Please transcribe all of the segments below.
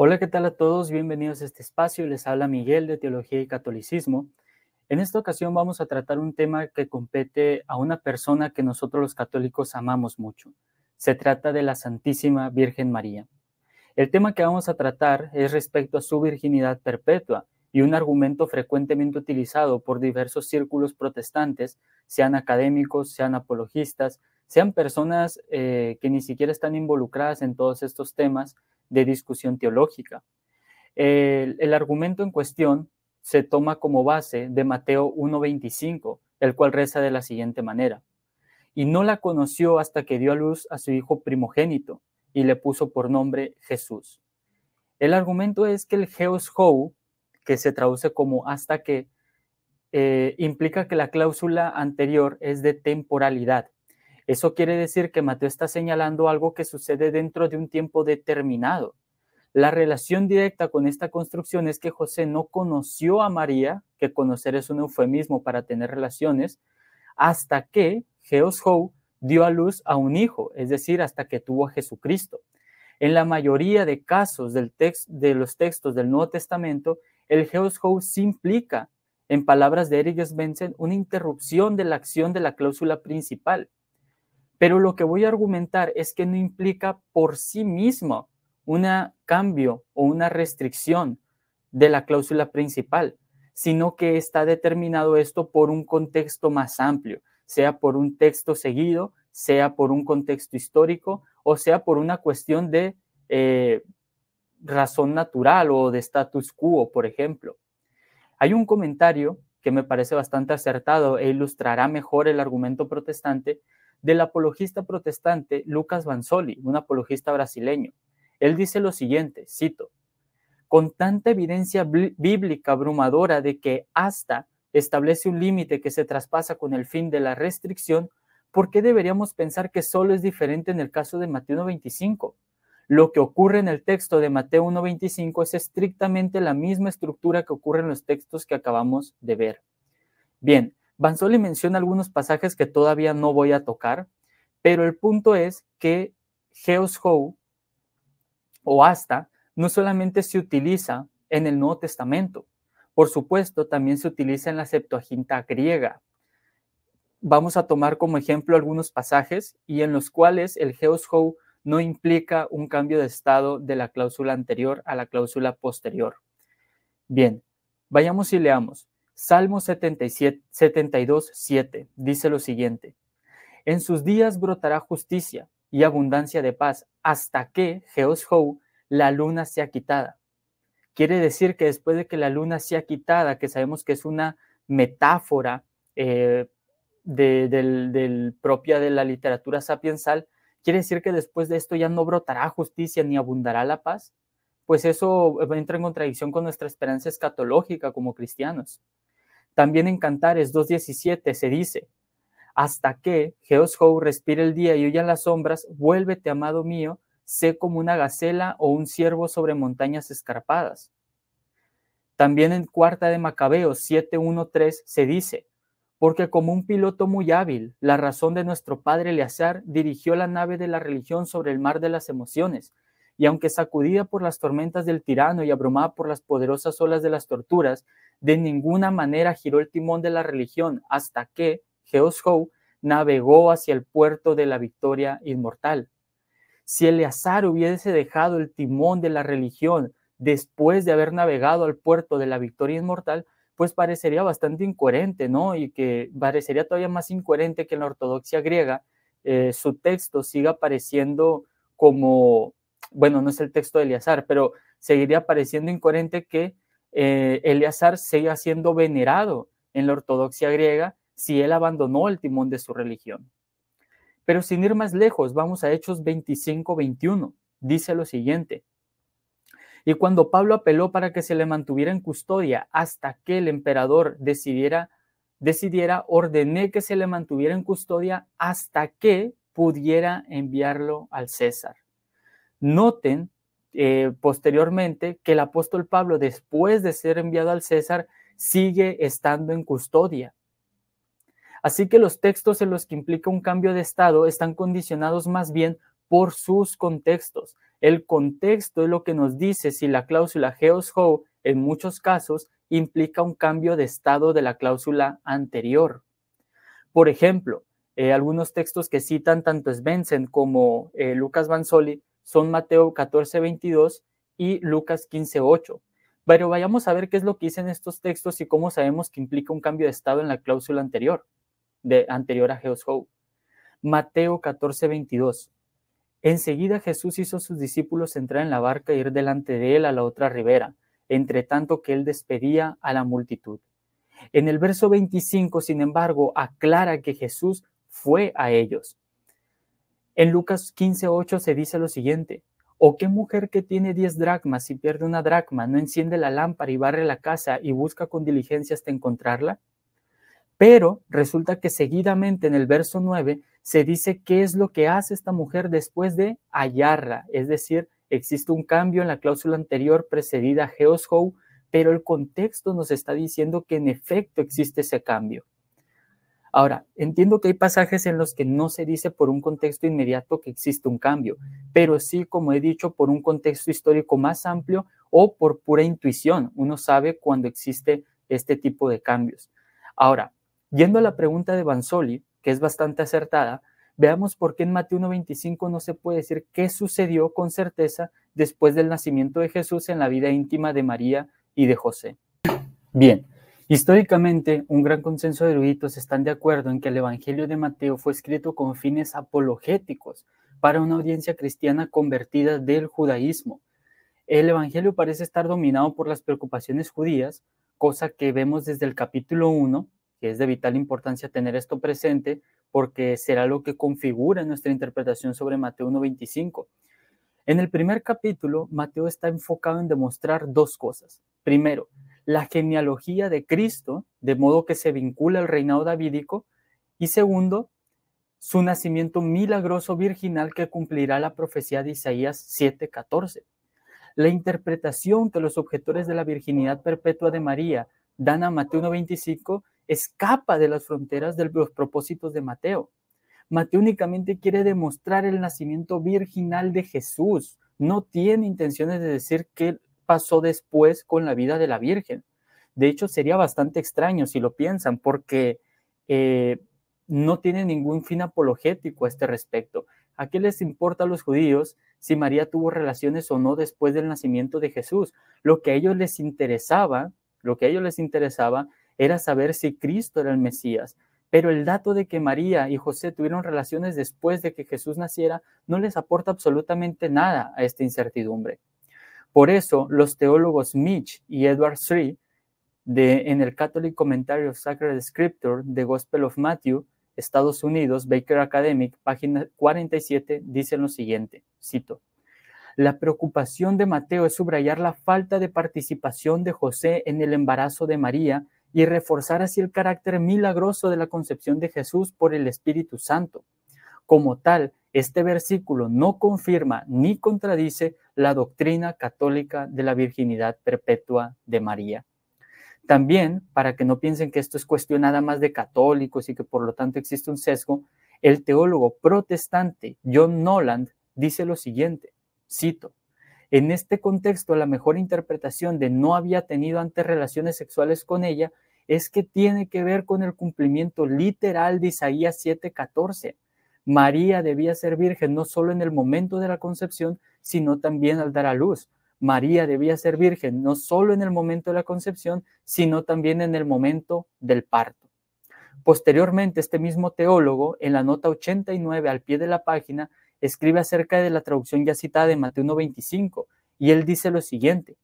Hola, ¿qué tal a todos? Bienvenidos a este espacio. Les habla Miguel de Teología y Catolicismo. En esta ocasión vamos a tratar un tema que compete a una persona que nosotros los católicos amamos mucho. Se trata de la Santísima Virgen María. El tema que vamos a tratar es respecto a su virginidad perpetua y un argumento frecuentemente utilizado por diversos círculos protestantes, sean académicos, sean apologistas, sean personas que ni siquiera están involucradas en todos estos temas de discusión teológica. El argumento en cuestión se toma como base de Mateo 1:25, el cual reza de la siguiente manera: y no la conoció hasta que dio a luz a su hijo primogénito y le puso por nombre Jesús. El argumento es que el Heos Hou, que se traduce como hasta que, implica que la cláusula anterior es de temporalidad. Eso quiere decir que Mateo está señalando algo que sucede dentro de un tiempo determinado. La relación directa con esta construcción es que José no conoció a María, que conocer es un eufemismo para tener relaciones, hasta que Heos Hou dio a luz a un hijo, es decir, hasta que tuvo a Jesucristo. En la mayoría de casos de los textos del Nuevo Testamento, el Heos Hou sí implica, en palabras de Eric Svensson, una interrupción de la acción de la cláusula principal. Pero lo que voy a argumentar es que no implica por sí mismo un cambio o una restricción de la cláusula principal, sino que está determinado esto por un contexto más amplio, sea por un texto seguido, sea por un contexto histórico o sea por una cuestión de razón natural o de status quo, por ejemplo. Hay un comentario que me parece bastante acertado e ilustrará mejor el argumento protestante del apologista protestante Lucas Vanzoli, un apologista brasileño. Él dice lo siguiente, cito: con tanta evidencia bíblica abrumadora de que hasta establece un límite que se traspasa con el fin de la restricción, ¿por qué deberíamos pensar que solo es diferente en el caso de Mateo 1:25? Lo que ocurre en el texto de Mateo 1:25 es estrictamente la misma estructura que ocurre en los textos que acabamos de ver. Bien, Vanzoli menciona algunos pasajes que todavía no voy a tocar, pero el punto es que Heos Hou o hasta no solamente se utiliza en el Nuevo Testamento, por supuesto también se utiliza en la Septuaginta griega. Vamos a tomar como ejemplo algunos pasajes y en los cuales el Heos Hou no implica un cambio de estado de la cláusula anterior a la cláusula posterior. Bien, vayamos y leamos. Salmo 72:7 dice lo siguiente: en sus días brotará justicia y abundancia de paz, hasta que, Heos Hou, la luna sea quitada. Quiere decir que después de que la luna sea quitada, que sabemos que es una metáfora propia de la literatura sapiensal, quiere decir que después de esto ya no brotará justicia ni abundará la paz. Pues eso entra en contradicción con nuestra esperanza escatológica como cristianos. También en Cantares 2:17 se dice: hasta que Heos Hou respire el día y huyan las sombras, vuélvete, amado mío, sé como una gacela o un ciervo sobre montañas escarpadas. También en Cuarta de Macabeos 7:1-3 se dice: porque como un piloto muy hábil, la razón de nuestro padre Eleazar dirigió la nave de la religión sobre el mar de las emociones, y aunque sacudida por las tormentas del tirano y abrumada por las poderosas olas de las torturas, de ninguna manera giró el timón de la religión hasta que Heos Hou navegó hacia el puerto de la victoria inmortal. Si Eleazar hubiese dejado el timón de la religión después de haber navegado al puerto de la victoria inmortal, pues parecería bastante incoherente, ¿no? Y que parecería todavía más incoherente que en la ortodoxia griega su texto siga apareciendo como, bueno, no es el texto de Eleazar, pero seguiría pareciendo incoherente que Eleazar siga siendo venerado en la ortodoxia griega si él abandonó el timón de su religión. Pero sin ir más lejos, vamos a Hechos 25:21. Dice lo siguiente: y cuando Pablo apeló para que se le mantuviera en custodia hasta que el emperador decidiera, ordené que se le mantuviera en custodia hasta que pudiera enviarlo al César. Noten posteriormente que el apóstol Pablo, después de ser enviado al César, sigue estando en custodia. Así que los textos en los que implica un cambio de estado están condicionados más bien por sus contextos. El contexto es lo que nos dice si la cláusula heos ho en muchos casos implica un cambio de estado de la cláusula anterior. Por ejemplo, algunos textos que citan tanto Svendsen como Lucas Vanzoli son Mateo 14:22 y Lucas 15:8. Pero vayamos a ver qué es lo que dicen estos textos y cómo sabemos que implica un cambio de estado en la cláusula anterior, anterior a heos ho. Mateo 14:22. Enseguida Jesús hizo a sus discípulos entrar en la barca e ir delante de él a la otra ribera, entre tanto que él despedía a la multitud. En el verso 25, sin embargo, aclara que Jesús fue a ellos. En Lucas 15:8 se dice lo siguiente: ¿o qué mujer que tiene 10 dracmas y pierde una dracma no enciende la lámpara y barre la casa y busca con diligencia hasta encontrarla? Pero resulta que seguidamente en el verso 9 se dice qué es lo que hace esta mujer después de hallarla. Es decir, existe un cambio en la cláusula anterior precedida a heos ho, pero el contexto nos está diciendo que en efecto existe ese cambio. Ahora, entiendo que hay pasajes en los que no se dice por un contexto inmediato que existe un cambio, pero sí, como he dicho, por un contexto histórico más amplio o por pura intuición. Uno sabe cuando existe este tipo de cambios. Ahora, yendo a la pregunta de Vanzoli, que es bastante acertada, veamos por qué en Mateo 1:25 no se puede decir qué sucedió con certeza después del nacimiento de Jesús en la vida íntima de María y de José. Bien, históricamente un gran consenso de eruditos están de acuerdo en que el Evangelio de Mateo fue escrito con fines apologéticos para una audiencia cristiana convertida del judaísmo. El Evangelio parece estar dominado por las preocupaciones judías, cosa que vemos desde el capítulo 1, que es de vital importancia tener esto presente, porque será lo que configura nuestra interpretación sobre Mateo 1:25. En el primer capítulo, Mateo está enfocado en demostrar dos cosas. Primero, la genealogía de Cristo, de modo que se vincula al reinado davídico, y segundo, su nacimiento milagroso virginal que cumplirá la profecía de Isaías 7:14. La interpretación que los objetores de la virginidad perpetua de María dan a Mateo 1:25 escapa de las fronteras de los propósitos de Mateo. Mateo únicamente quiere demostrar el nacimiento virginal de Jesús. No tiene intenciones de decir qué pasó después con la vida de la Virgen. De hecho, sería bastante extraño si lo piensan, porque no tiene ningún fin apologético a este respecto. ¿A qué les importa a los judíos si María tuvo relaciones o no después del nacimiento de Jesús? Lo que a ellos les interesaba era saber si Cristo era el Mesías. Pero el dato de que María y José tuvieron relaciones después de que Jesús naciera no les aporta absolutamente nada a esta incertidumbre. Por eso, los teólogos Mitch y Edward Sri, en el Catholic Commentary of Sacred Scripture, The Gospel of Matthew, Estados Unidos, Baker Academic, página 47, dicen lo siguiente, cito: la preocupación de Mateo es subrayar la falta de participación de José en el embarazo de María y reforzar así el carácter milagroso de la concepción de Jesús por el Espíritu Santo. Como tal, este versículo no confirma ni contradice la doctrina católica de la virginidad perpetua de María. También, para que no piensen que esto es cuestión nada más de católicos y que por lo tanto existe un sesgo, el teólogo protestante John Noland dice lo siguiente, cito: en este contexto, la mejor interpretación de no había tenido antes relaciones sexuales con ella es que tiene que ver con el cumplimiento literal de Isaías 7:14. María debía ser virgen no solo en el momento de la concepción, sino también al dar a luz. María debía ser virgen no solo en el momento de la concepción, sino también en el momento del parto. Posteriormente, este mismo teólogo, en la nota 89 al pie de la página, escribe acerca de la traducción ya citada de Mateo 1:25, y él dice lo siguiente: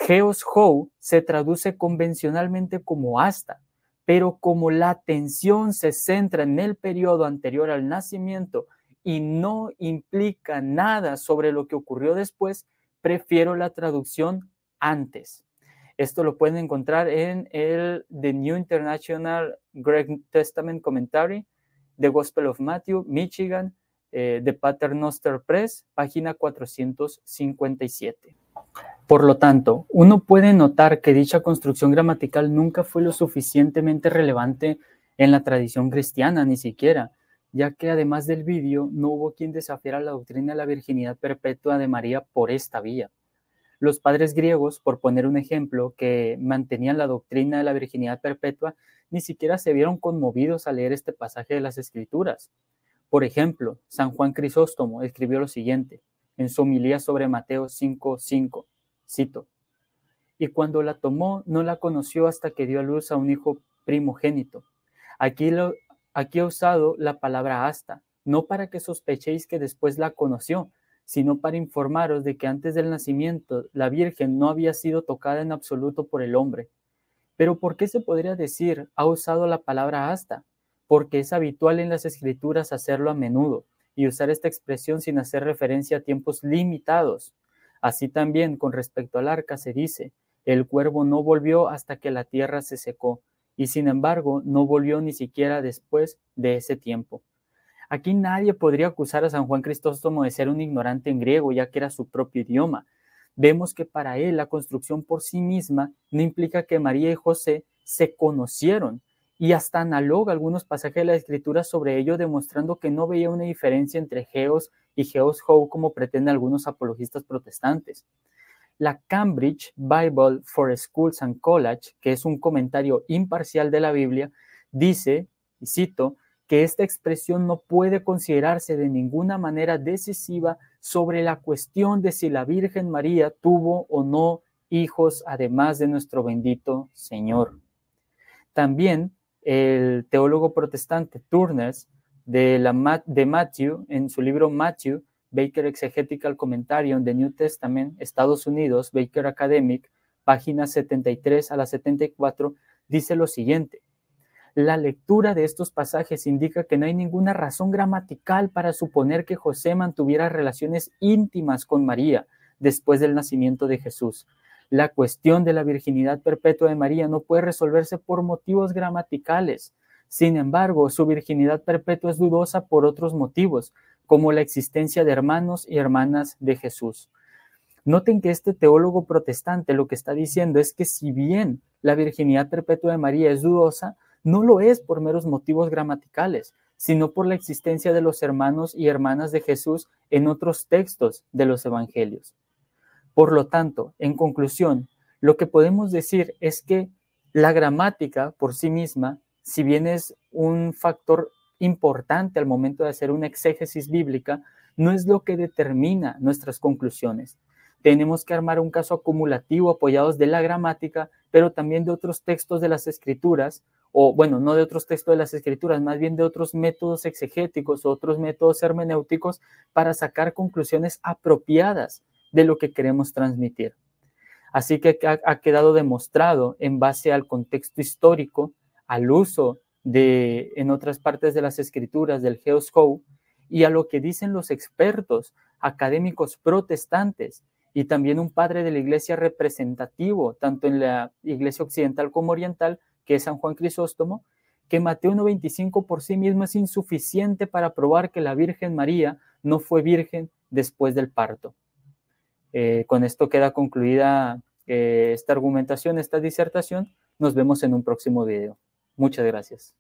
heos ho se traduce convencionalmente como hasta, pero como la atención se centra en el periodo anterior al nacimiento y no implica nada sobre lo que ocurrió después, prefiero la traducción antes. Esto lo pueden encontrar en el The New International Greek Testament Commentary, The Gospel of Matthew, Michigan, de Paternoster Press, página 457. Por lo tanto, uno puede notar que dicha construcción gramatical nunca fue lo suficientemente relevante en la tradición cristiana, ni siquiera, ya que además del vídeo no hubo quien desafiara la doctrina de la virginidad perpetua de María por esta vía. Los padres griegos, por poner un ejemplo, que mantenían la doctrina de la virginidad perpetua, ni siquiera se vieron conmovidos al leer este pasaje de las Escrituras. Por ejemplo, San Juan Crisóstomo escribió lo siguiente en su homilía sobre Mateo 5:5, cito: "Y cuando la tomó, no la conoció hasta que dio a luz a un hijo primogénito". Aquí, aquí he usado la palabra hasta, no para que sospechéis que después la conoció, sino para informaros de que antes del nacimiento la Virgen no había sido tocada en absoluto por el hombre. Pero ¿por qué se podría decir ha usado la palabra hasta? Porque es habitual en las Escrituras hacerlo a menudo y usar esta expresión sin hacer referencia a tiempos limitados. Así también con respecto al arca se dice: el cuervo no volvió hasta que la tierra se secó, y sin embargo no volvió ni siquiera después de ese tiempo. Aquí nadie podría acusar a San Juan Crisóstomo de ser un ignorante en griego, ya que era su propio idioma. Vemos que para él la construcción por sí misma no implica que María y José se conocieron, y hasta analoga algunos pasajes de la Escritura sobre ello, demostrando que no veía una diferencia entre Geos y Geos Hou, como pretenden algunos apologistas protestantes. La Cambridge Bible for Schools and College, que es un comentario imparcial de la Biblia, dice, y cito, que esta expresión no puede considerarse de ninguna manera decisiva sobre la cuestión de si la Virgen María tuvo o no hijos, además de nuestro bendito Señor. También el teólogo protestante Turners de Matthew, en su libro Matthew, Baker Exegetical Commentary on the New Testament, Estados Unidos, Baker Academic, páginas 73 a la 74, dice lo siguiente: la lectura de estos pasajes indica que no hay ninguna razón gramatical para suponer que José mantuviera relaciones íntimas con María después del nacimiento de Jesús. La cuestión de la virginidad perpetua de María no puede resolverse por motivos gramaticales. Sin embargo, su virginidad perpetua es dudosa por otros motivos, como la existencia de hermanos y hermanas de Jesús. Noten que este teólogo protestante lo que está diciendo es que si bien la virginidad perpetua de María es dudosa, no lo es por meros motivos gramaticales, sino por la existencia de los hermanos y hermanas de Jesús en otros textos de los evangelios. Por lo tanto, en conclusión, lo que podemos decir es que la gramática por sí misma, si bien es un factor importante al momento de hacer una exégesis bíblica, no es lo que determina nuestras conclusiones. Tenemos que armar un caso acumulativo apoyados de la gramática, pero también de otros textos de las Escrituras, o bueno, no de otros textos de las Escrituras, más bien de otros métodos exegéticos o otros métodos hermenéuticos para sacar conclusiones apropiadas de lo que queremos transmitir. Así que ha quedado demostrado en base al contexto histórico, al uso en otras partes de las Escrituras del Geos Hou y a lo que dicen los expertos académicos protestantes y también un padre de la iglesia representativo, tanto en la iglesia occidental como oriental, que es San Juan Crisóstomo, que Mateo 1:25 por sí mismo es insuficiente para probar que la Virgen María no fue virgen después del parto. Con esto queda concluida esta argumentación, esta disertación. Nos vemos en un próximo video. Muchas gracias.